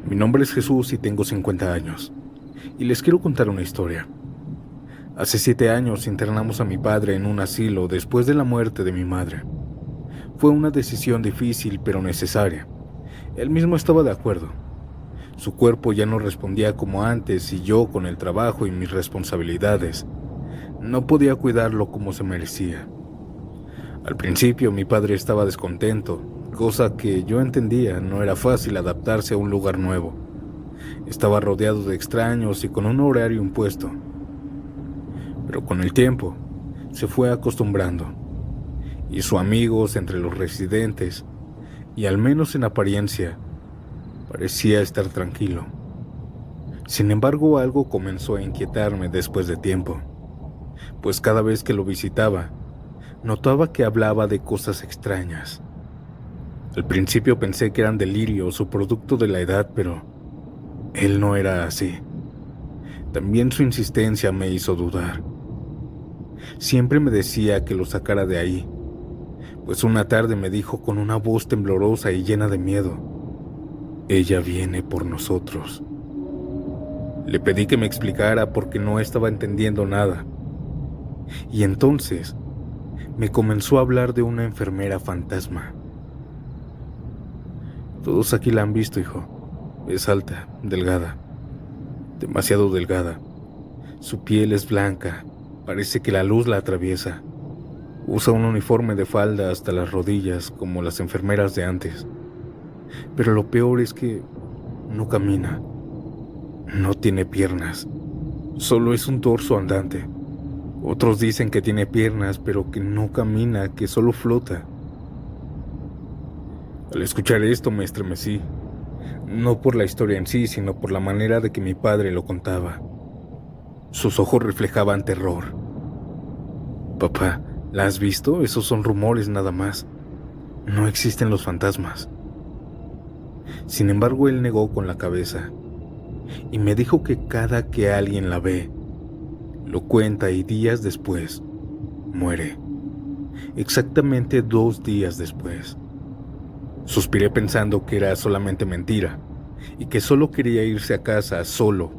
Mi nombre es Jesús y tengo 50 años, y les quiero contar una historia. Hace 7 años internamos a mi padre en un asilo después de la muerte de mi madre. Fue una decisión difícil pero necesaria. Él mismo estaba de acuerdo. Su cuerpo ya no respondía como antes y yo, con el trabajo y mis responsabilidades, no podía cuidarlo como se merecía. Al principio mi padre estaba descontento, cosa que yo entendía. No era fácil adaptarse a un lugar nuevo. Estaba rodeado de extraños y con un horario impuesto. Pero con el tiempo se fue acostumbrando. Hizo amigos entre los residentes y, al menos en apariencia, parecía estar tranquilo. Sin embargo, algo comenzó a inquietarme después de tiempo, pues cada vez que lo visitaba, notaba que hablaba de cosas extrañas. Al principio pensé que eran delirios o producto de la edad, pero él no era así. También su insistencia me hizo dudar. Siempre me decía que lo sacara de ahí, pues una tarde me dijo con una voz temblorosa y llena de miedo: "Ella viene por nosotros". Le pedí que me explicara porque no estaba entendiendo nada. Y entonces me comenzó a hablar de una enfermera fantasma. Todos aquí la han visto, hijo. Es alta, delgada, demasiado delgada. Su piel es blanca, parece que la luz la atraviesa. Usa un uniforme de falda hasta las rodillas, como las enfermeras de antes. Pero lo peor es que no camina, no tiene piernas, solo es un torso andante. Otros dicen que tiene piernas, pero que no camina, que solo flota. Al escuchar esto me estremecí, no por la historia en sí, sino por la manera de que mi padre lo contaba. Sus ojos reflejaban terror. "Papá, ¿la has visto? Esos son rumores nada más. No existen los fantasmas". Sin embargo, él negó con la cabeza y me dijo que cada que alguien la ve, lo cuenta y días después muere. Exactamente 2 días después. Suspiré pensando que era solamente mentira y que solo quería irse a casa solo,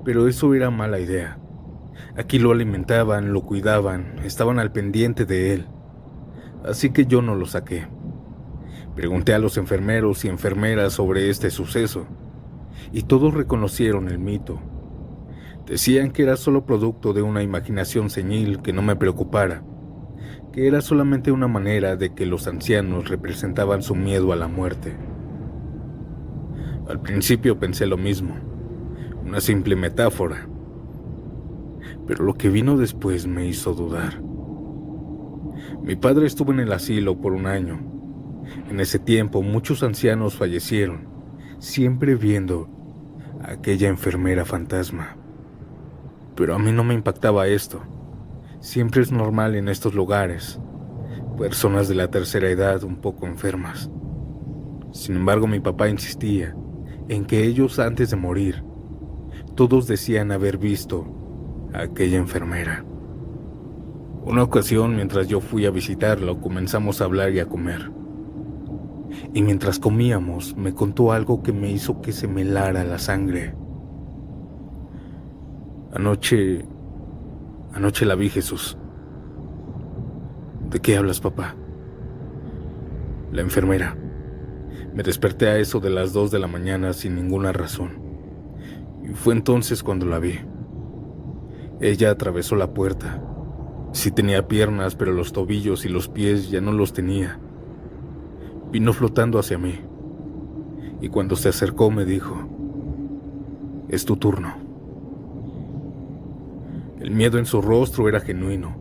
pero eso era mala idea. Aquí lo alimentaban, lo cuidaban, estaban al pendiente de él, así que yo no lo saqué. Pregunté a los enfermeros y enfermeras sobre este suceso, y todos reconocieron el mito. Decían que era solo producto de una imaginación senil, que no me preocupara, que era solamente una manera de que los ancianos representaban su miedo a la muerte. Al principio pensé lo mismo, una simple metáfora, pero lo que vino después me hizo dudar. Mi padre estuvo en el asilo por 1 año. En ese tiempo muchos ancianos fallecieron, siempre viendo a aquella enfermera fantasma. Pero a mí no me impactaba esto. Siempre es normal en estos lugares, personas de la tercera edad un poco enfermas. Sin embargo, mi papá insistía en que ellos, antes de morir, todos decían haber visto a aquella enfermera. Una ocasión, mientras yo fui a visitarlo, comenzamos a hablar y a comer. Y mientras comíamos, me contó algo que me hizo que se me helara la sangre. Anoche la vi, Jesús". "¿De qué hablas, papá?". "La enfermera. Me desperté a eso de las 2 de la mañana sin ninguna razón. Y fue entonces cuando la vi. Ella atravesó la puerta. Sí tenía piernas, pero los tobillos y los pies ya no los tenía. Vino flotando hacia mí. Y cuando se acercó me dijo: 'Es tu turno'". El miedo en su rostro era genuino.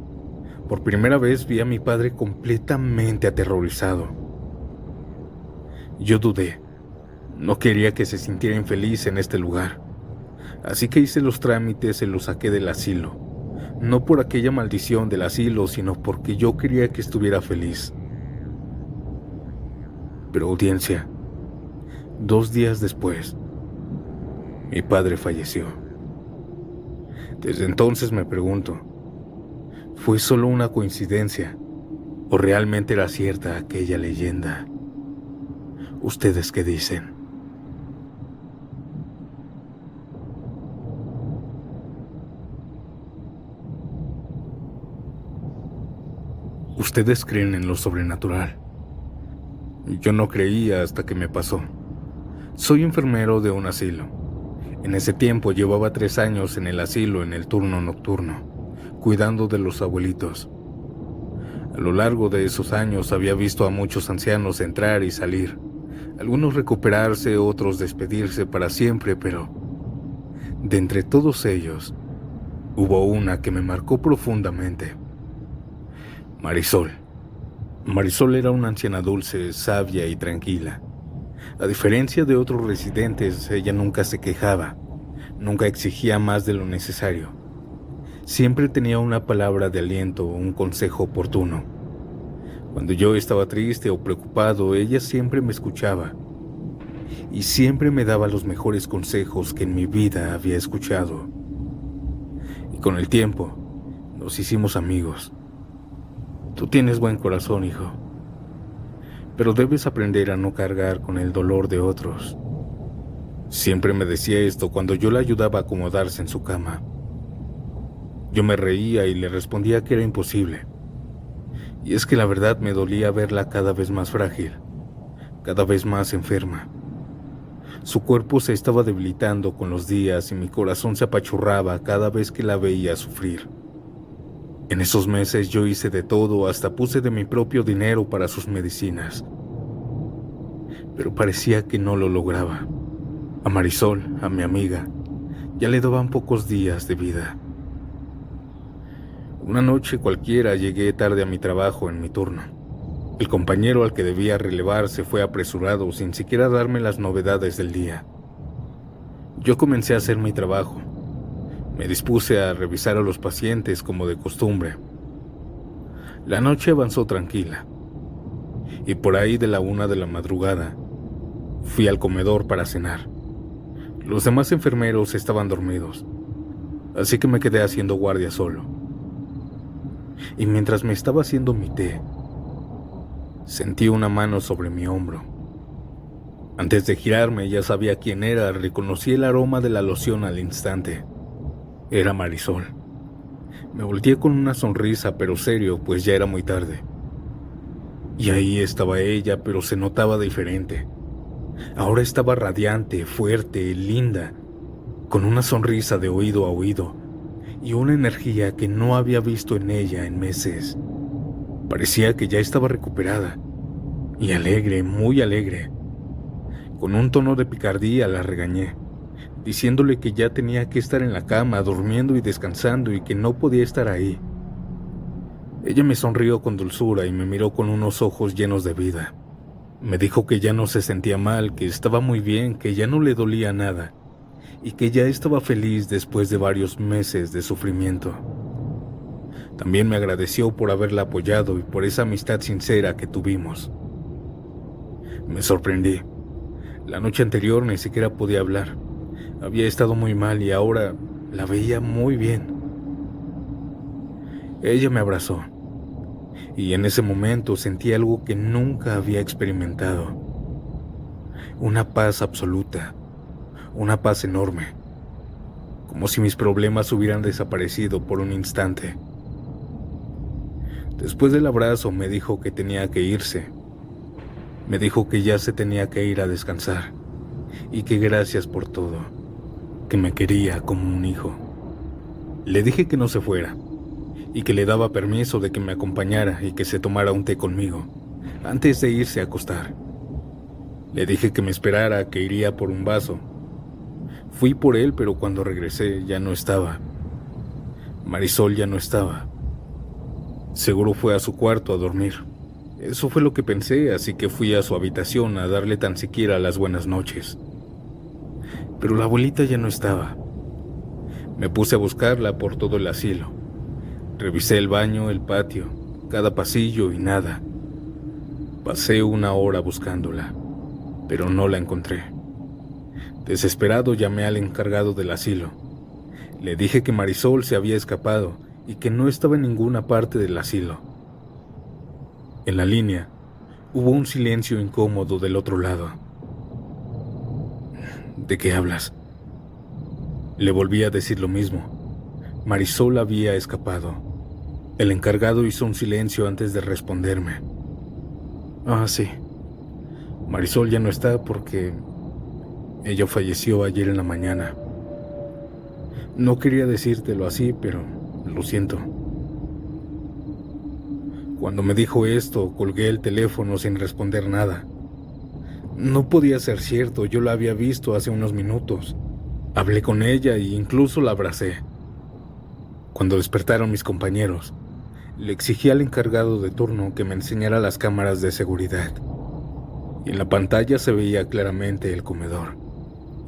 Por primera vez vi a mi padre completamente aterrorizado. Yo dudé. No quería que se sintiera infeliz en este lugar. Así que hice los trámites y lo saqué del asilo. No por aquella maldición del asilo, sino porque yo quería que estuviera feliz. Pero, audiencia, 2 días después, mi padre falleció. Desde entonces me pregunto, ¿fue solo una coincidencia o realmente era cierta aquella leyenda? ¿Ustedes qué dicen? Ustedes creen en lo sobrenatural. Yo no creía hasta que me pasó. Soy enfermero de un asilo. En ese tiempo llevaba 3 años en el asilo en el turno nocturno, cuidando de los abuelitos. A lo largo de esos años había visto a muchos ancianos entrar y salir, algunos recuperarse, otros despedirse para siempre, pero de entre todos ellos, hubo una que me marcó profundamente. Marisol. Marisol era una anciana dulce, sabia y tranquila. A diferencia de otros residentes, ella nunca se quejaba, nunca exigía más de lo necesario. Siempre tenía una palabra de aliento o un consejo oportuno. Cuando yo estaba triste o preocupado, ella siempre me escuchaba y siempre me daba los mejores consejos que en mi vida había escuchado. Y con el tiempo, nos hicimos amigos. Tú tienes buen corazón, hijo, pero debes aprender a no cargar con el dolor de otros. Siempre me decía esto cuando yo la ayudaba a acomodarse en su cama. Yo me reía y le respondía que era imposible. Y es que la verdad me dolía verla cada vez más frágil, cada vez más enferma. Su cuerpo se estaba debilitando con los días y mi corazón se apachurraba cada vez que la veía sufrir. En esos meses yo hice de todo, hasta puse de mi propio dinero para sus medicinas. Pero parecía que no lo lograba. A Marisol, a mi amiga, ya le daban pocos días de vida. Una noche cualquiera llegué tarde a mi trabajo en mi turno. El compañero al que debía relevar se fue apresurado sin siquiera darme las novedades del día. Yo comencé a hacer mi trabajo. Me dispuse a revisar a los pacientes como de costumbre. La noche avanzó tranquila. Y por ahí de la 1 de la madrugada, fui al comedor para cenar. Los demás enfermeros estaban dormidos, así que me quedé haciendo guardia solo. Y mientras me estaba haciendo mi té, sentí una mano sobre mi hombro. Antes de girarme ya sabía quién era, reconocí el aroma de la loción al instante. Era Marisol. Me volteé con una sonrisa, pero serio, pues ya era muy tarde. Y ahí estaba ella, pero se notaba diferente. Ahora estaba radiante, fuerte, linda, con una sonrisa de oído a oído y una energía que no había visto en ella en meses. Parecía que ya estaba recuperada y alegre, muy alegre. Con un tono de picardía la regañé, diciéndole que ya tenía que estar en la cama, durmiendo y descansando y que no podía estar ahí. Ella me sonrió con dulzura y me miró con unos ojos llenos de vida. Me dijo que ya no se sentía mal, que estaba muy bien, que ya no le dolía nada y que ya estaba feliz después de varios meses de sufrimiento. También me agradeció por haberla apoyado y por esa amistad sincera que tuvimos. Me sorprendí. La noche anterior ni siquiera podía hablar. Había estado muy mal y ahora la veía muy bien. Ella me abrazó y en ese momento sentí algo que nunca había experimentado. Una paz absoluta, una paz enorme, como si mis problemas hubieran desaparecido por un instante. Después del abrazo me dijo que tenía que irse. Me dijo que ya se tenía que ir a descansar y que gracias por todo, que me quería como un hijo. Le dije que no se fuera y que le daba permiso de que me acompañara y que se tomara un té conmigo antes de irse a acostar. Le dije que me esperara, que iría por un vaso. Fui por él, pero cuando regresé ya no estaba. Marisol ya no estaba. Seguro fue a su cuarto a dormir. Eso fue lo que pensé, así que fui a su habitación a darle tan siquiera las buenas noches. Pero la abuelita ya no estaba. Me puse a buscarla por todo el asilo. Revisé el baño, el patio, cada pasillo y nada. Pasé 1 hora buscándola, pero no la encontré. Desesperado llamé al encargado del asilo. Le dije que Marisol se había escapado y que no estaba en ninguna parte del asilo. En la línea hubo un silencio incómodo del otro lado. ¿De qué hablas? Le volví a decir lo mismo. Marisol había escapado. El encargado hizo un silencio antes de responderme. Ah, sí. Marisol ya no está porque ella falleció ayer en la mañana. No quería decírtelo así, pero lo siento. Cuando me dijo esto, colgué el teléfono sin responder nada. No podía ser cierto, yo la había visto hace unos minutos. Hablé con ella e incluso la abracé. Cuando despertaron mis compañeros, le exigí al encargado de turno que me enseñara las cámaras de seguridad. Y en la pantalla se veía claramente el comedor.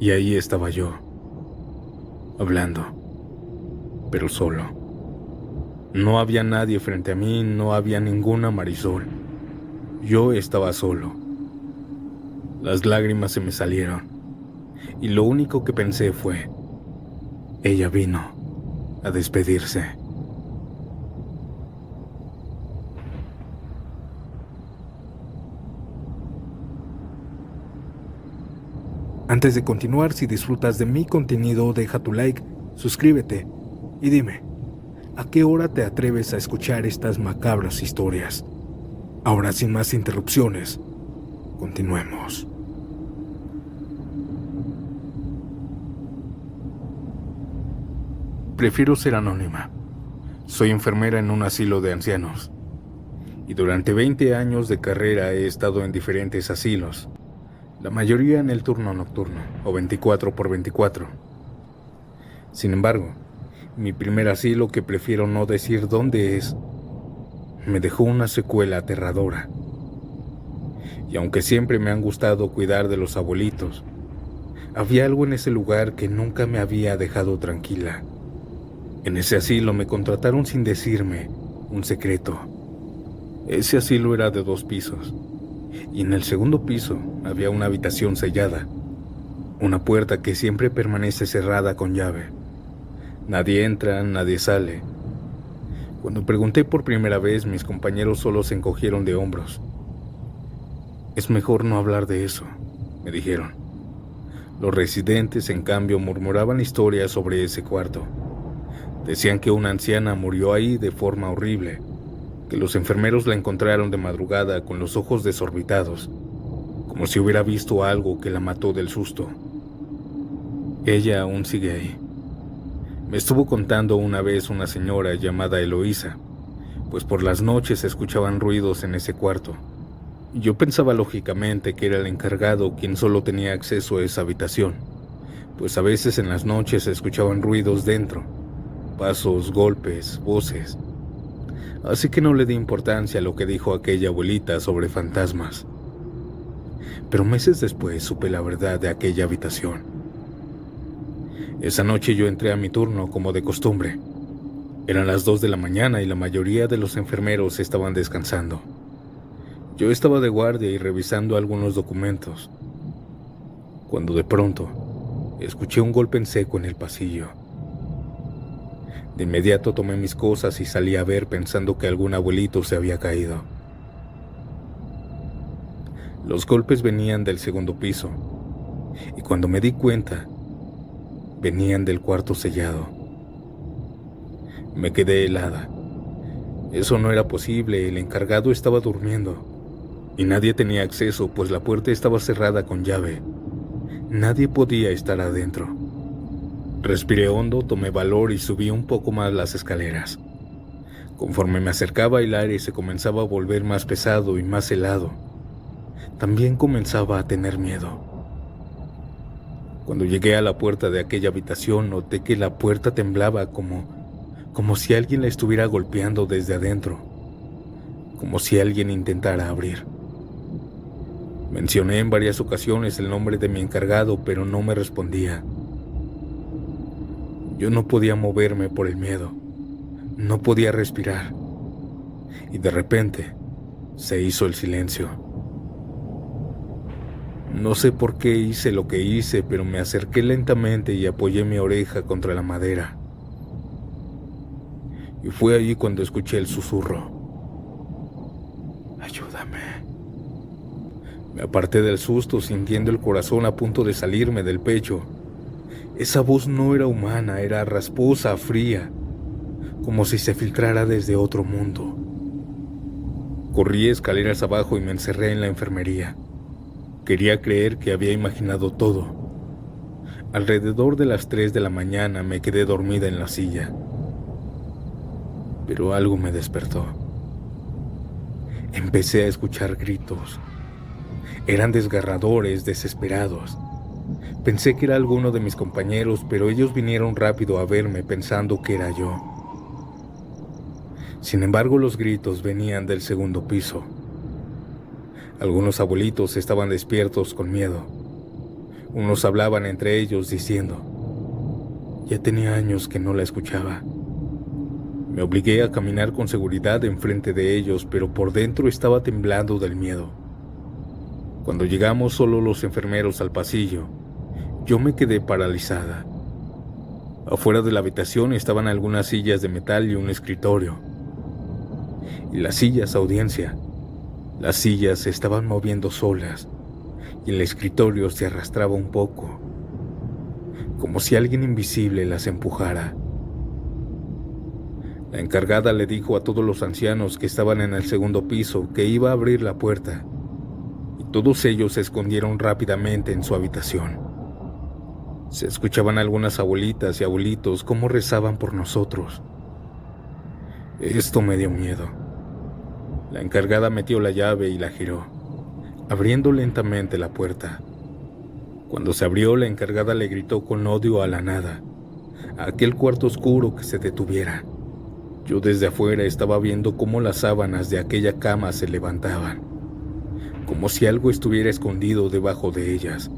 Y ahí estaba yo, hablando, pero solo. No había nadie frente a mí, no había ninguna Marisol. Yo estaba solo. Las lágrimas se me salieron, y lo único que pensé fue, ella vino a despedirse. Antes de continuar, si disfrutas de mi contenido, deja tu like, suscríbete y dime, ¿a qué hora te atreves a escuchar estas macabras historias? Ahora, sin más interrupciones, continuemos. Prefiero ser anónima. Soy enfermera en un asilo de ancianos. Y durante 20 años de carrera he estado en diferentes asilos. La mayoría en el turno nocturno, o 24x24. Sin embargo, mi primer asilo, que prefiero no decir dónde es, me dejó una secuela aterradora. Y aunque siempre me han gustado cuidar de los abuelitos, había algo en ese lugar que nunca me había dejado tranquila. En ese asilo me contrataron sin decirme un secreto. Ese asilo era de 2 pisos. Y en el segundo piso había una habitación sellada, una puerta que siempre permanece cerrada con llave. Nadie entra, nadie sale. Cuando pregunté por primera vez, mis compañeros solo se encogieron de hombros. Es mejor no hablar de eso, me dijeron. Los residentes, en cambio, murmuraban historias sobre ese cuarto. Decían que una anciana murió ahí de forma horrible, que los enfermeros la encontraron de madrugada con los ojos desorbitados, como si hubiera visto algo que la mató del susto. Ella aún sigue ahí. Me estuvo contando una vez una señora llamada Eloísa, pues por las noches se escuchaban ruidos en ese cuarto. Yo pensaba lógicamente que era el encargado quien solo tenía acceso a esa habitación, pues a veces en las noches se escuchaban ruidos dentro, pasos, golpes, voces. Así que no le di importancia a lo que dijo aquella abuelita sobre fantasmas. Pero meses después supe la verdad de aquella habitación. Esa noche yo entré a mi turno como de costumbre. Eran las 2 de la mañana y la mayoría de los enfermeros estaban descansando. Yo estaba de guardia y revisando algunos documentos, cuando de pronto escuché un golpe en seco en el pasillo. De inmediato tomé mis cosas y salí a ver, pensando que algún abuelito se había caído. Los golpes venían del segundo piso, y cuando me di cuenta, venían del cuarto sellado. Me quedé helada. Eso no era posible, el encargado estaba durmiendo, y nadie tenía acceso, pues la puerta estaba cerrada con llave. Nadie podía estar adentro. Respiré hondo, tomé valor y subí un poco más las escaleras. Conforme me acercaba, el aire se comenzaba a volver más pesado y más helado. También comenzaba a tener miedo. Cuando llegué a la puerta de aquella habitación, noté que la puerta temblaba como si alguien la estuviera golpeando desde adentro, como si alguien intentara abrir. Mencioné en varias ocasiones el nombre de mi encargado, pero no me respondía. Yo no podía moverme por el miedo, no podía respirar, y de repente se hizo el silencio. No sé por qué hice lo que hice, pero me acerqué lentamente y apoyé mi oreja contra la madera. Y fue allí cuando escuché el susurro. Ayúdame. Me aparté del susto, sintiendo el corazón a punto de salirme del pecho. Esa voz no era humana, era rasposa, fría, como si se filtrara desde otro mundo. Corrí escaleras abajo y me encerré en la enfermería. Quería creer que había imaginado todo. Alrededor de las 3 de la mañana me quedé dormida en la silla. Pero algo me despertó. Empecé a escuchar gritos. Eran desgarradores, desesperados. Pensé que era alguno de mis compañeros, pero ellos vinieron rápido a verme pensando que era yo. Sin embargo, los gritos venían del segundo piso. Algunos abuelitos estaban despiertos con miedo. Unos hablaban entre ellos diciendo: ya tenía años que no la escuchaba. Me obligué a caminar con seguridad enfrente de ellos, pero por dentro estaba temblando del miedo. Cuando llegamos solo los enfermeros al pasillo, yo me quedé paralizada. Afuera de la habitación estaban algunas sillas de metal y un escritorio. Y las sillas, audiencia, las sillas se estaban moviendo solas y el escritorio se arrastraba un poco, como si alguien invisible las empujara. La encargada le dijo a todos los ancianos que estaban en el segundo piso que iba a abrir la puerta, y todos ellos se escondieron rápidamente en su habitación. Se escuchaban algunas abuelitas y abuelitos cómo rezaban por nosotros. Esto me dio miedo. La encargada metió la llave y la giró, abriendo lentamente la puerta. Cuando se abrió, la encargada le gritó con odio a la nada, a aquel cuarto oscuro, que se detuviera. Yo desde afuera estaba viendo cómo las sábanas de aquella cama se levantaban, como si algo estuviera escondido debajo de ellas,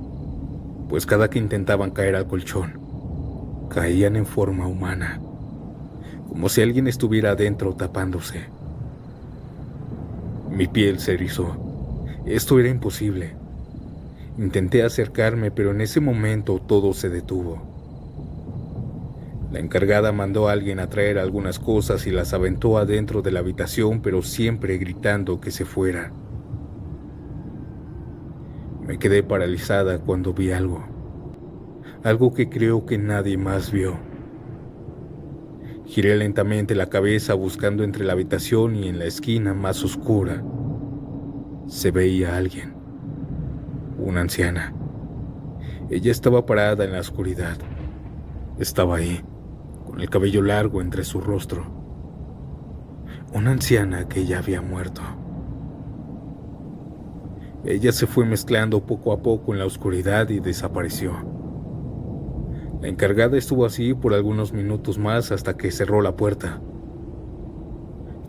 pues cada que intentaban caer al colchón, caían en forma humana, como si alguien estuviera adentro tapándose. Mi piel se erizó. Esto era imposible. Intenté acercarme, pero en ese momento todo se detuvo. La encargada mandó a alguien a traer algunas cosas y las aventó adentro de la habitación, pero siempre gritando que se fuera. Me quedé paralizada cuando vi algo que creo que nadie más vio. Giré lentamente la cabeza buscando entre la habitación y en la esquina más oscura. Se veía a alguien, una anciana. Ella estaba parada en la oscuridad. Estaba ahí, con el cabello largo entre su rostro. Una anciana que ya había muerto. Ella se fue mezclando poco a poco en la oscuridad y desapareció. La encargada estuvo así por algunos minutos más hasta que cerró la puerta.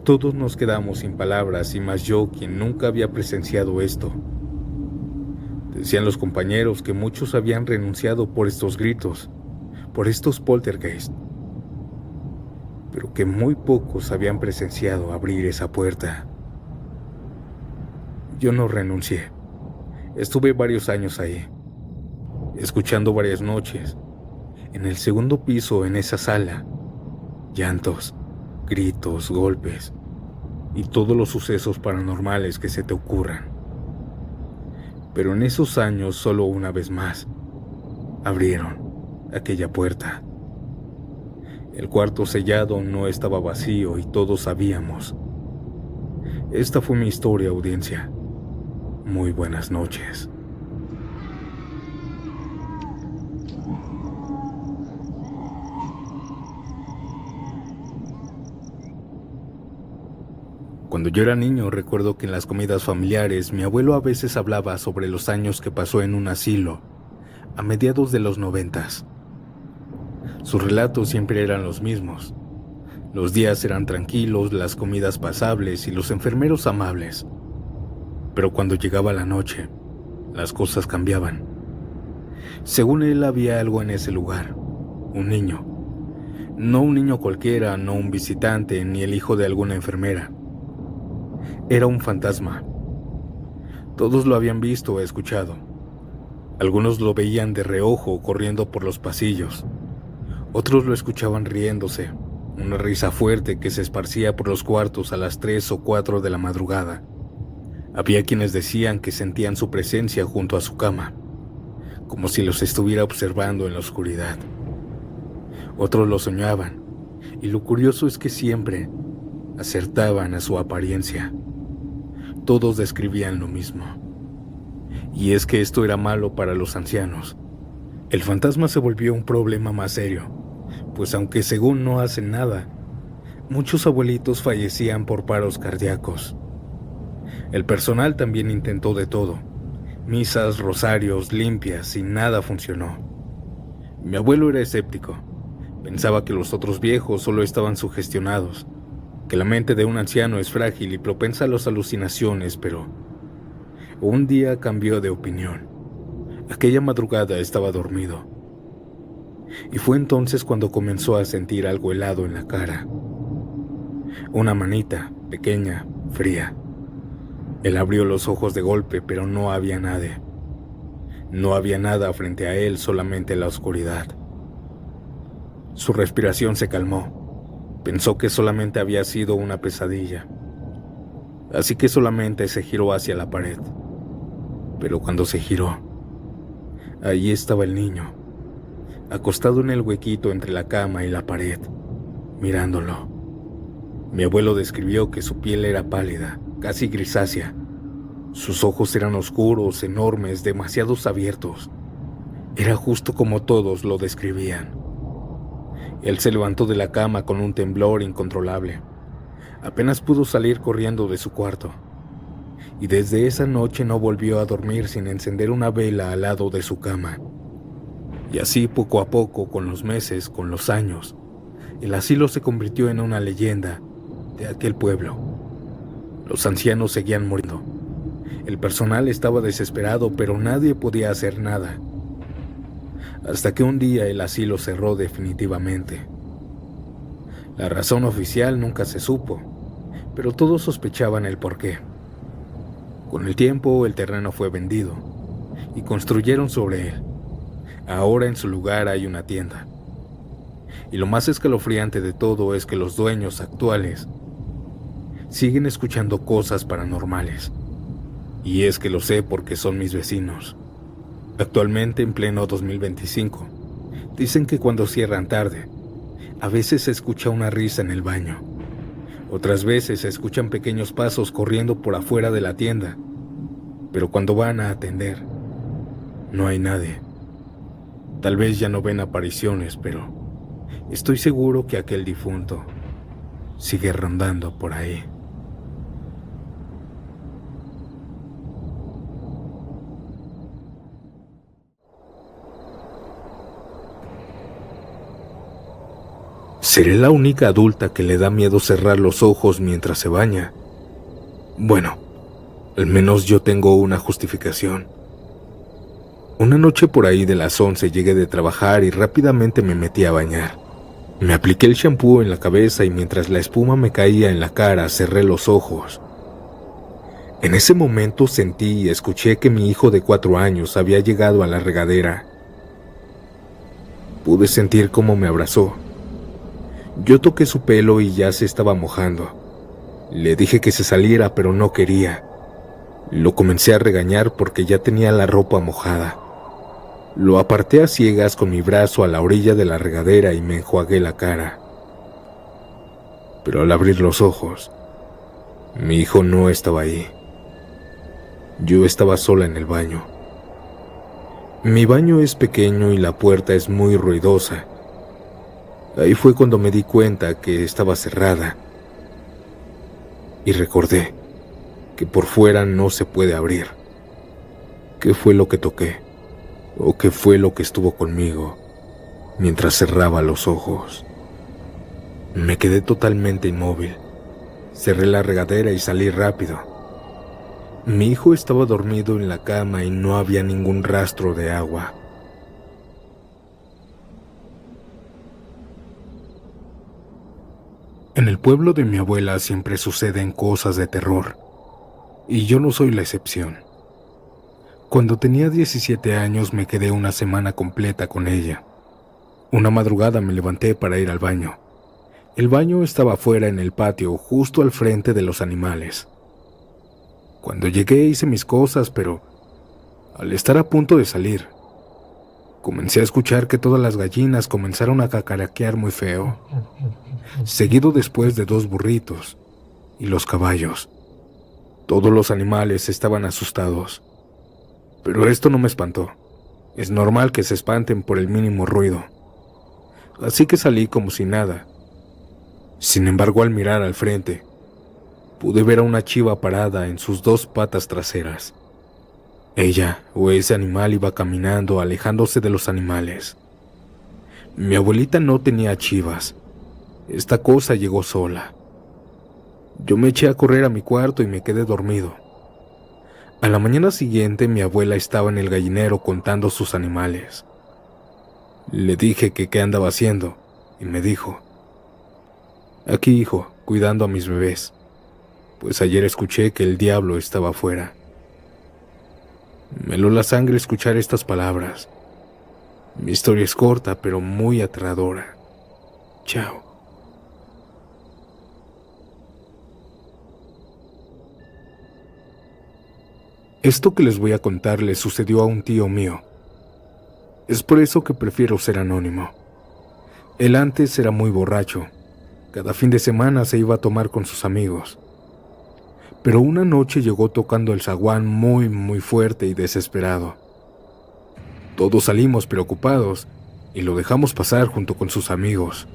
Todos nos quedamos sin palabras, y más yo, quien nunca había presenciado esto. Decían los compañeros que muchos habían renunciado por estos gritos, por estos poltergeist, pero que muy pocos habían presenciado abrir esa puerta. Yo no renuncié. Estuve varios años ahí, escuchando varias noches, en el segundo piso, en esa sala, llantos, gritos, golpes y todos los sucesos paranormales que se te ocurran. Pero en esos años, solo una vez más, abrieron aquella puerta. El cuarto sellado no estaba vacío y todos sabíamos. Esta fue mi historia, audiencia. Muy buenas noches. Cuando yo era niño, recuerdo que en las comidas familiares mi abuelo a veces hablaba sobre los años que pasó en un asilo a mediados de los 90. Sus relatos siempre eran los mismos. Los días eran tranquilos, las comidas pasables y los enfermeros amables. Pero cuando llegaba la noche, las cosas cambiaban. Según él, había algo en ese lugar, un niño. No un niño cualquiera, no un visitante, ni el hijo de alguna enfermera. Era un fantasma. Todos lo habían visto o escuchado. Algunos lo veían de reojo corriendo por los pasillos. Otros lo escuchaban riéndose, una risa fuerte que se esparcía por los cuartos a las 3 o 4 de la madrugada. Había quienes decían que sentían su presencia junto a su cama, como si los estuviera observando en la oscuridad. Otros lo soñaban, Y lo curioso es que siempre acertaban a su apariencia. Todos describían lo mismo. Y es que esto era malo para los ancianos. El fantasma se volvió un problema más serio, pues aunque según no hacen nada, muchos abuelitos fallecían por paros cardíacos. El personal también intentó de todo, misas, rosarios, limpias, y nada funcionó. Mi abuelo era escéptico, pensaba que los otros viejos solo estaban sugestionados, que la mente de un anciano es frágil y propensa a las alucinaciones, pero un día cambió de opinión. Aquella madrugada estaba dormido, y fue entonces cuando comenzó a sentir algo helado en la cara. Una manita, pequeña, fría. Él abrió los ojos de golpe, pero no había nadie. No había nada frente a él, solamente la oscuridad. Su respiración se calmó. Pensó que solamente había sido una pesadilla. Así que solamente se giró hacia la pared. Pero cuando se giró, allí estaba el niño, acostado en el huequito entre la cama y la pared, mirándolo. Mi abuelo describió que su piel era pálida, casi grisácea. Sus ojos eran oscuros, enormes, demasiado abiertos. Era justo como todos lo describían. Él se levantó de la cama con un temblor incontrolable. Apenas pudo salir corriendo de su cuarto. Y desde esa noche no volvió a dormir sin encender una vela al lado de su cama. Y así poco a poco, con los meses, con los años, el asilo se convirtió en una leyenda de aquel pueblo. Los ancianos seguían muriendo. El personal estaba desesperado, pero nadie podía hacer nada. Hasta que un día el asilo cerró definitivamente. La razón oficial nunca se supo, pero todos sospechaban el porqué. Con el tiempo, el terreno fue vendido y construyeron sobre él. Ahora en su lugar hay una tienda. Y lo más escalofriante de todo es que los dueños actuales siguen escuchando cosas paranormales. Y es que lo sé porque son mis vecinos. Actualmente, en pleno 2025, dicen que cuando cierran tarde, a veces se escucha una risa en el baño. Otras veces se escuchan pequeños pasos corriendo por afuera de la tienda, pero cuando van a atender, no hay nadie. Tal vez ya no ven apariciones, pero estoy seguro que aquel difunto sigue rondando por ahí. ¿Seré la única adulta que le da miedo cerrar los ojos mientras se baña? Bueno, al menos yo tengo una justificación. Una noche por ahí de las 11 llegué de trabajar y rápidamente me metí a bañar. Me apliqué el shampoo en la cabeza y mientras la espuma me caía en la cara cerré los ojos. En ese momento sentí y escuché que mi hijo de 4 años había llegado a la regadera. Pude sentir cómo me abrazó. Yo toqué su pelo y ya se estaba mojando. Le dije que se saliera, pero no quería. Lo comencé a regañar porque ya tenía la ropa mojada. Lo aparté a ciegas con mi brazo a la orilla de la regadera y me enjuagué la cara. Pero al abrir los ojos, mi hijo no estaba ahí. Yo estaba sola en el baño. Mi baño es pequeño y la puerta es muy ruidosa. Ahí fue cuando me di cuenta que estaba cerrada. Y recordé que por fuera no se puede abrir. ¿Qué fue lo que toqué? ¿O qué fue lo que estuvo conmigo mientras cerraba los ojos? Me quedé totalmente inmóvil. Cerré la regadera y salí rápido. Mi hijo estaba dormido en la cama y no había ningún rastro de agua. En el pueblo de mi abuela siempre suceden cosas de terror, y yo no soy la excepción. Cuando tenía 17 años me quedé una semana completa con ella. Una madrugada me levanté para ir al baño. El baño estaba afuera en el patio, justo al frente de los animales. Cuando llegué hice mis cosas, pero al estar a punto de salir, comencé a escuchar que todas las gallinas comenzaron a cacaraquear muy feo, seguido después de 2 burritos y los caballos. Todos los animales estaban asustados, pero esto no me espantó. Es normal que se espanten por el mínimo ruido, así que salí como si nada. Sin embargo, al mirar al frente, pude ver a una chiva parada en sus 2 patas traseras. Ella o ese animal iba caminando, alejándose de los animales. Mi abuelita no tenía chivas. Esta cosa llegó sola. Yo me eché a correr a mi cuarto y me quedé dormido. A la mañana siguiente, mi abuela estaba en el gallinero contando sus animales. Le dije que qué andaba haciendo y me dijo: aquí, hijo, cuidando a mis bebés, pues ayer escuché que el diablo estaba afuera. Me heló la sangre escuchar estas palabras. Mi historia es corta, pero muy aterradora. Chao. Esto que les voy a contar le sucedió a un tío mío. Es por eso que prefiero ser anónimo. Él antes era muy borracho. Cada fin de semana se iba a tomar con sus amigos. Pero una noche llegó tocando el zaguán muy fuerte y desesperado. Todos salimos preocupados y lo dejamos pasar junto con sus amigos.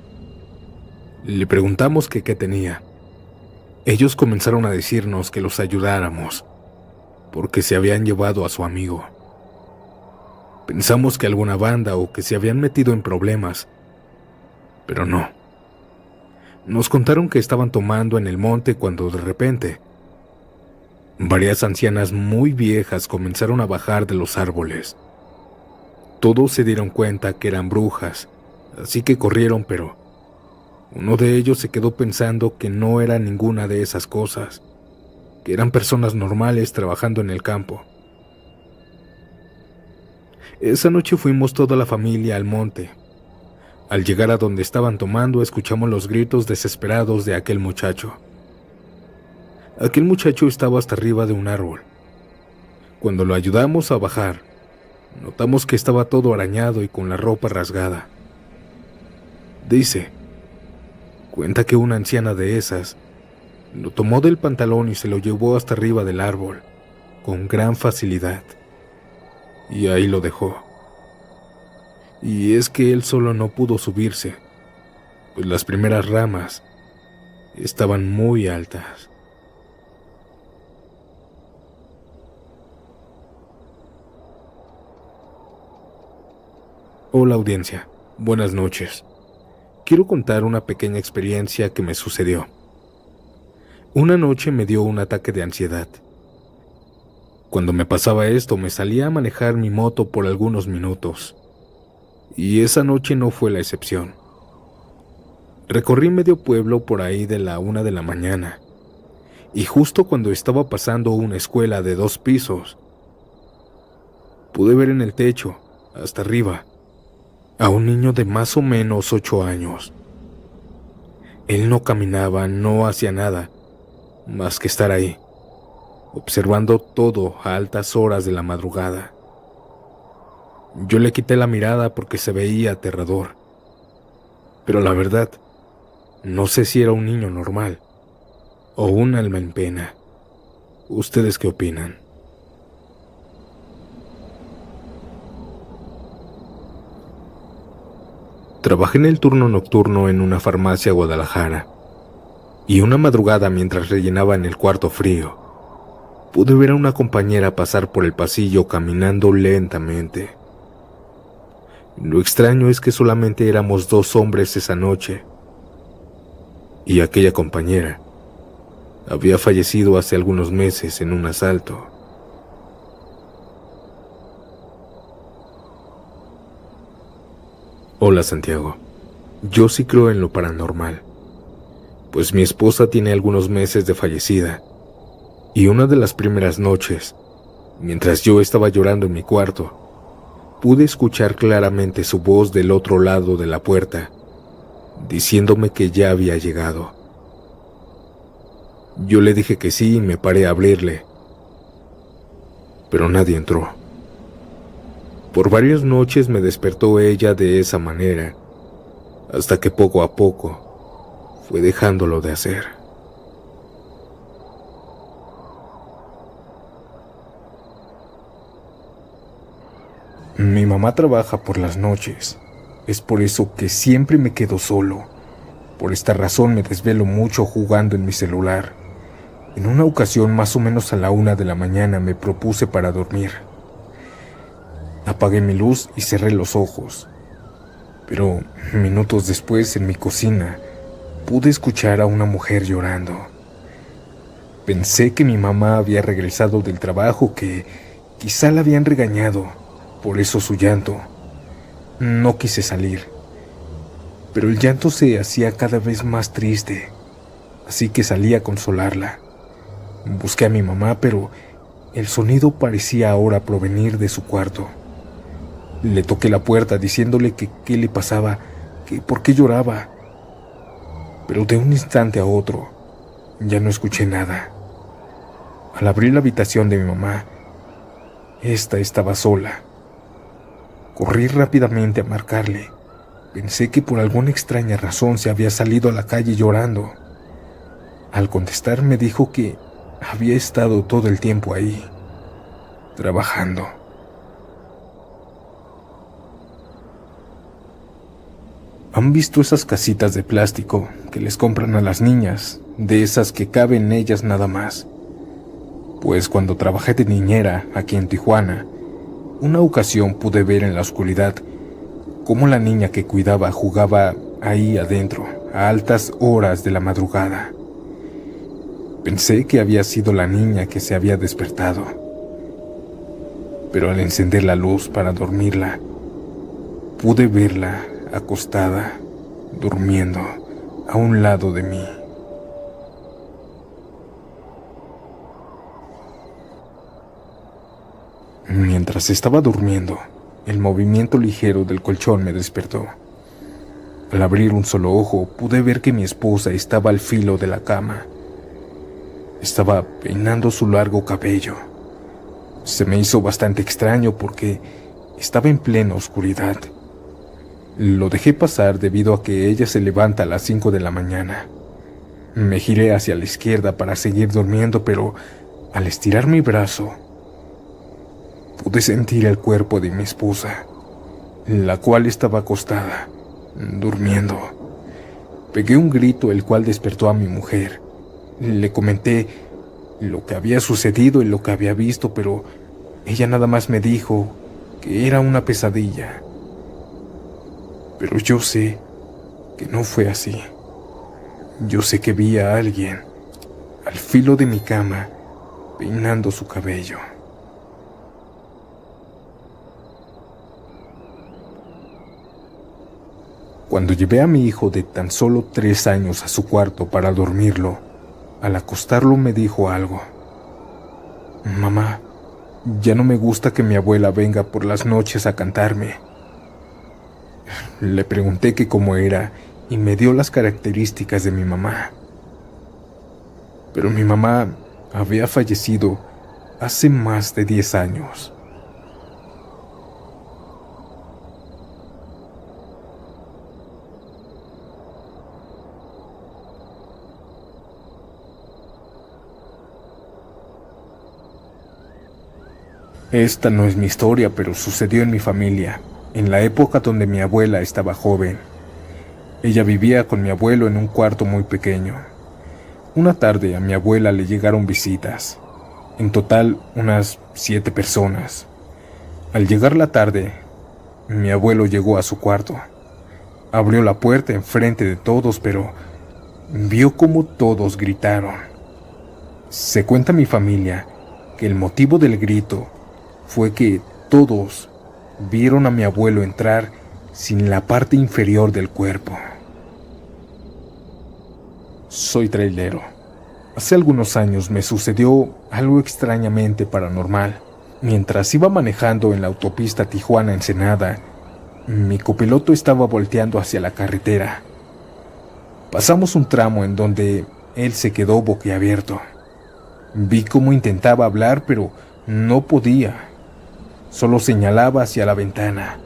Le preguntamos que qué tenía. Ellos comenzaron a decirnos que los ayudáramos, porque se habían llevado a su amigo. Pensamos que alguna banda o que se habían metido en problemas, pero no. Nos contaron que estaban tomando en el monte cuando de repente varias ancianas muy viejas comenzaron a bajar de los árboles. Todos se dieron cuenta que eran brujas, así que corrieron, pero uno de ellos se quedó pensando que no era ninguna de esas cosas, que eran personas normales trabajando en el campo. Esa noche fuimos toda la familia al monte. Al llegar a donde estaban tomando, escuchamos los gritos desesperados de aquel muchacho. Aquel muchacho estaba hasta arriba de un árbol. Cuando lo ayudamos a bajar, notamos que estaba todo arañado y con la ropa rasgada. Cuenta que una anciana de esas lo tomó del pantalón y se lo llevó hasta arriba del árbol, con gran facilidad. Y ahí lo dejó. Y es que él solo no pudo subirse, pues las primeras ramas estaban muy altas. Hola audiencia, buenas noches. Quiero contar una pequeña experiencia que me sucedió. Una noche me dio un ataque de ansiedad. Cuando me pasaba esto, me salía a manejar mi moto por algunos minutos. Y esa noche no fue la excepción. Recorrí medio pueblo por ahí de la 1 de la mañana. Y justo cuando estaba pasando una escuela de 2 pisos, pude ver en el techo, hasta arriba, a un niño de más o menos 8 años. Él no caminaba, no hacía nada, más que estar ahí, observando todo a altas horas de la madrugada. Yo le quité la mirada porque se veía aterrador. Pero la verdad, no sé si era un niño normal o un alma en pena. ¿Ustedes qué opinan? Trabajé en el turno nocturno en una farmacia Guadalajara, y una madrugada mientras rellenaba en el cuarto frío, pude ver a una compañera pasar por el pasillo caminando lentamente. Lo extraño es que solamente éramos 2 hombres esa noche, y aquella compañera había fallecido hace algunos meses en un asalto. Hola Santiago, yo sí creo en lo paranormal, pues mi esposa tiene algunos meses de fallecida, y una de las primeras noches, mientras yo estaba llorando en mi cuarto, pude escuchar claramente su voz del otro lado de la puerta, diciéndome que ya había llegado. Yo le dije que sí y me paré a abrirle, pero nadie entró. Por varias noches me despertó ella de esa manera, hasta que poco a poco fue dejándolo de hacer. Mi mamá trabaja por las noches. Es por eso que siempre me quedo solo. Por esta razón me desvelo mucho jugando en mi celular. En una ocasión, más o menos a la 1 de la mañana, me propuse para dormir. Apagué mi luz y cerré los ojos. Pero minutos después, en mi cocina, pude escuchar a una mujer llorando. Pensé que mi mamá había regresado del trabajo, que quizá la habían regañado, por eso su llanto. No quise salir, pero el llanto se hacía cada vez más triste, así que salí a consolarla. Busqué a mi mamá, pero el sonido parecía ahora provenir de su cuarto. Le toqué la puerta diciéndole que qué le pasaba, que por qué lloraba. Pero de un instante a otro, ya no escuché nada. Al abrir la habitación de mi mamá, esta estaba sola. Corrí rápidamente a marcarle. Pensé que por alguna extraña razón se había salido a la calle llorando. Al contestar me dijo que había estado todo el tiempo ahí, trabajando. ¿Han visto esas casitas de plástico que les compran a las niñas, de esas que caben en ellas nada más? Pues cuando trabajé de niñera aquí en Tijuana, una ocasión pude ver en la oscuridad cómo la niña que cuidaba jugaba ahí adentro a altas horas de la madrugada. Pensé que había sido la niña que se había despertado, pero al encender la luz para dormirla, pude verla acostada, durmiendo a un lado de mí. Mientras estaba durmiendo, el movimiento ligero del colchón me despertó. Al abrir un solo ojo, pude ver que mi esposa estaba al filo de la cama. Estaba peinando su largo cabello. Se me hizo bastante extraño porque estaba en plena oscuridad. Lo dejé pasar debido a que ella se levanta a las 5 de la mañana. Me giré hacia la izquierda para seguir durmiendo, pero al estirar mi brazo, pude sentir el cuerpo de mi esposa, la cual estaba acostada, durmiendo. Pegué un grito, el cual despertó a mi mujer. Le comenté lo que había sucedido y lo que había visto, pero ella nada más me dijo que era una pesadilla. Pero yo sé que no fue así. Yo sé que vi a alguien al filo de mi cama, peinando su cabello. Cuando llevé a mi hijo de tan solo 3 años a su cuarto para dormirlo, al acostarlo me dijo algo. Mamá, ya no me gusta que mi abuela venga por las noches a cantarme. Le pregunté que cómo era y me dio las características de mi mamá. Pero mi mamá había fallecido hace más de 10 años. Esta no es mi historia, pero sucedió en mi familia, en la época donde mi abuela estaba joven. Ella vivía con mi abuelo en un cuarto muy pequeño. Una tarde a mi abuela le llegaron visitas, en total unas 7 personas. Al llegar la tarde, mi abuelo llegó a su cuarto. Abrió la puerta enfrente de todos, pero vio cómo todos gritaron. Se cuenta mi familia que el motivo del grito fue que todos vieron a mi abuelo entrar sin la parte inferior del cuerpo. Soy trailero. Hace algunos años me sucedió algo extrañamente paranormal. Mientras iba manejando en la autopista Tijuana-Ensenada, mi copiloto estaba volteando hacia la carretera. Pasamos un tramo en donde él se quedó boquiabierto. Vi cómo intentaba hablar, pero no podía. Solo señalaba hacia la ventana.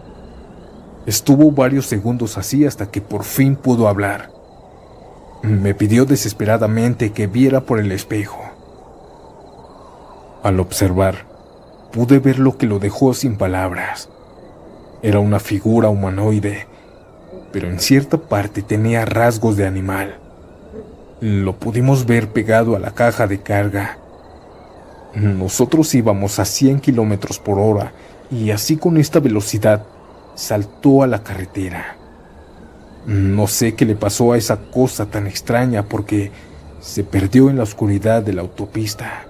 Estuvo varios segundos así hasta que por fin pudo hablar. Me pidió desesperadamente que viera por el espejo. Al observar, pude ver lo que lo dejó sin palabras. Era una figura humanoide, pero en cierta parte tenía rasgos de animal. Lo pudimos ver pegado a la caja de carga. Nosotros íbamos a 100 kilómetros por hora y así con esta velocidad saltó a la carretera. No sé qué le pasó a esa cosa tan extraña porque se perdió en la oscuridad de la autopista.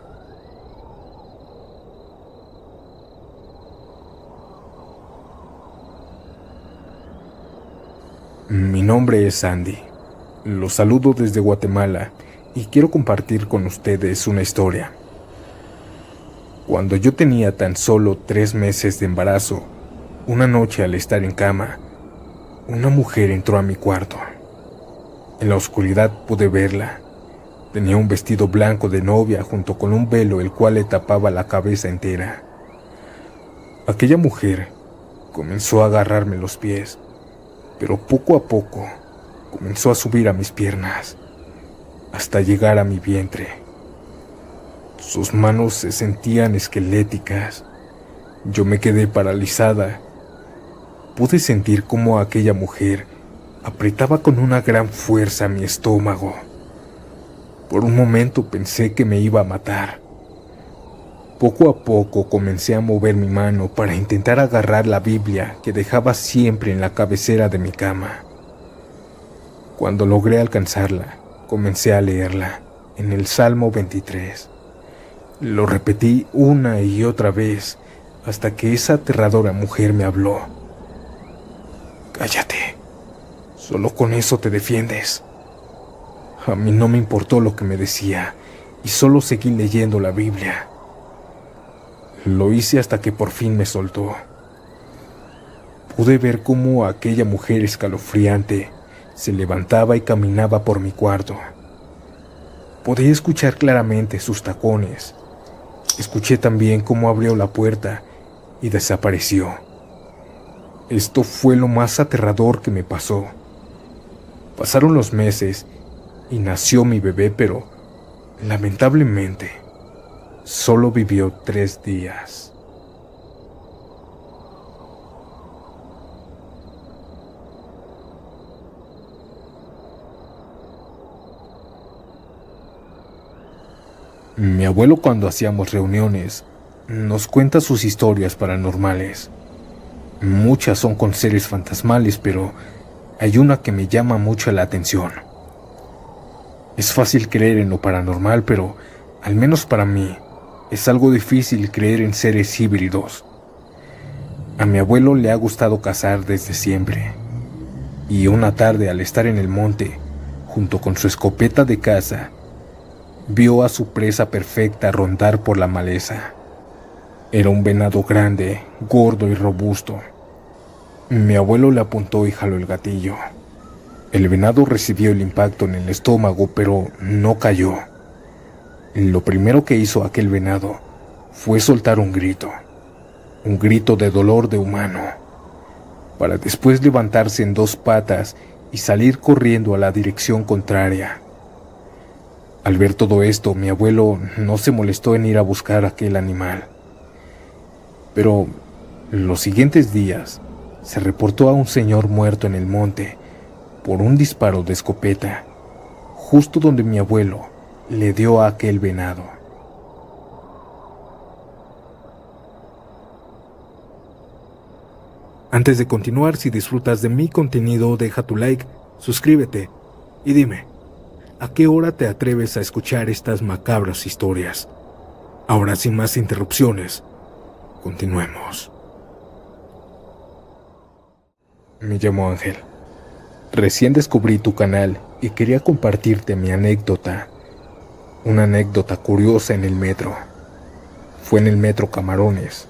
Mi nombre es Andy. Los saludo desde Guatemala y quiero compartir con ustedes una historia. Cuando yo tenía tan solo 3 meses de embarazo, una noche al estar en cama, una mujer entró a mi cuarto. En la oscuridad pude verla. Tenía un vestido blanco de novia junto con un velo el cual le tapaba la cabeza entera. Aquella mujer comenzó a agarrarme los pies, pero poco a poco comenzó a subir a mis piernas, hasta llegar a mi vientre. Sus manos se sentían esqueléticas. Yo me quedé paralizada. Pude sentir cómo aquella mujer apretaba con una gran fuerza mi estómago. Por un momento pensé que me iba a matar. Poco a poco comencé a mover mi mano para intentar agarrar la Biblia que dejaba siempre en la cabecera de mi cama. Cuando logré alcanzarla, comencé a leerla en el Salmo 23. Lo repetí una y otra vez hasta que esa aterradora mujer me habló. Cállate, solo con eso te defiendes. A mí no me importó lo que me decía y solo seguí leyendo la Biblia. Lo hice hasta que por fin me soltó. Pude ver cómo aquella mujer escalofriante se levantaba y caminaba por mi cuarto. Podía escuchar claramente sus tacones. Escuché también cómo abrió la puerta y desapareció. Esto fue lo más aterrador que me pasó. Pasaron los meses y nació mi bebé, pero lamentablemente solo vivió 3 días. Mi abuelo, cuando hacíamos reuniones, nos cuenta sus historias paranormales. Muchas son con seres fantasmales, pero hay una que me llama mucho la atención. Es fácil creer en lo paranormal, pero al menos para mí es algo difícil creer en seres híbridos. A mi abuelo le ha gustado cazar desde siempre, y una tarde al estar en el monte, junto con su escopeta de caza, vio a su presa perfecta rondar por la maleza. Era un venado grande, gordo y robusto. Mi abuelo le apuntó y jaló el gatillo. El venado recibió el impacto en el estómago, pero no cayó. Lo primero que hizo aquel venado fue soltar un grito de dolor de humano, para después levantarse en 2 patas y salir corriendo a la dirección contraria. Al ver todo esto, mi abuelo no se molestó en ir a buscar aquel animal. Pero los siguientes días se reportó a un señor muerto en el monte por un disparo de escopeta, justo donde mi abuelo le dio a aquel venado. Antes de continuar, si disfrutas de mi contenido, deja tu like, suscríbete y dime, ¿a qué hora te atreves a escuchar estas macabras historias? Ahora, sin más interrupciones, continuemos. Me llamo Ángel. Recién descubrí tu canal y quería compartirte mi anécdota. Una anécdota curiosa en el metro. Fue en el metro Camarones.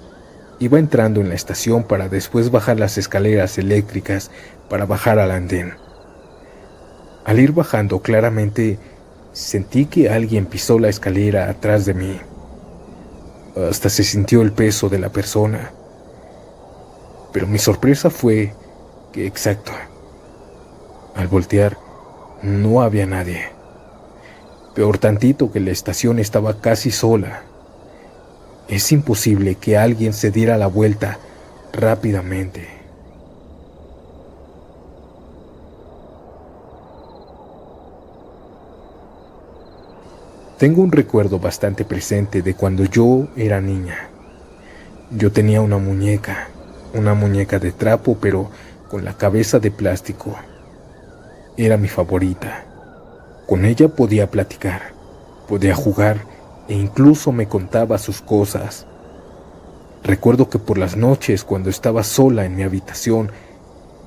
Iba entrando en la estación para después bajar las escaleras eléctricas para bajar al andén. Al ir bajando, claramente sentí que alguien pisó la escalera atrás de mí. Hasta se sintió el peso de la persona. Pero mi sorpresa fue que, exacto, al voltear no había nadie. Peor tantito, que la estación estaba casi sola. Es imposible que alguien se diera la vuelta rápidamente. Tengo un recuerdo bastante presente de cuando yo era niña. Yo tenía una muñeca de trapo, pero con la cabeza de plástico. Era mi favorita. Con ella podía platicar, podía jugar e incluso me contaba sus cosas. Recuerdo que por las noches, cuando estaba sola en mi habitación,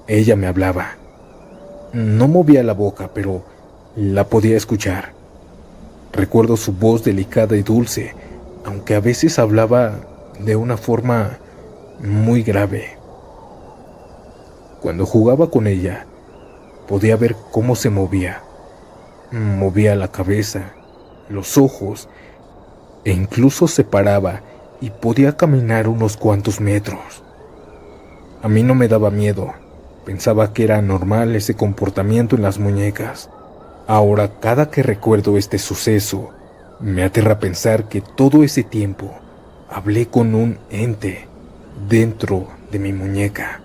ella me hablaba. No movía la boca, pero la podía escuchar. Recuerdo su voz delicada y dulce, aunque a veces hablaba de una forma muy grave. Cuando jugaba con ella, podía ver cómo se movía. Movía la cabeza, los ojos, e incluso se paraba y podía caminar unos cuantos metros. A mí no me daba miedo, pensaba que era normal ese comportamiento en las muñecas. Ahora, cada que recuerdo este suceso, me aterra pensar que todo ese tiempo hablé con un ente dentro de mi muñeca.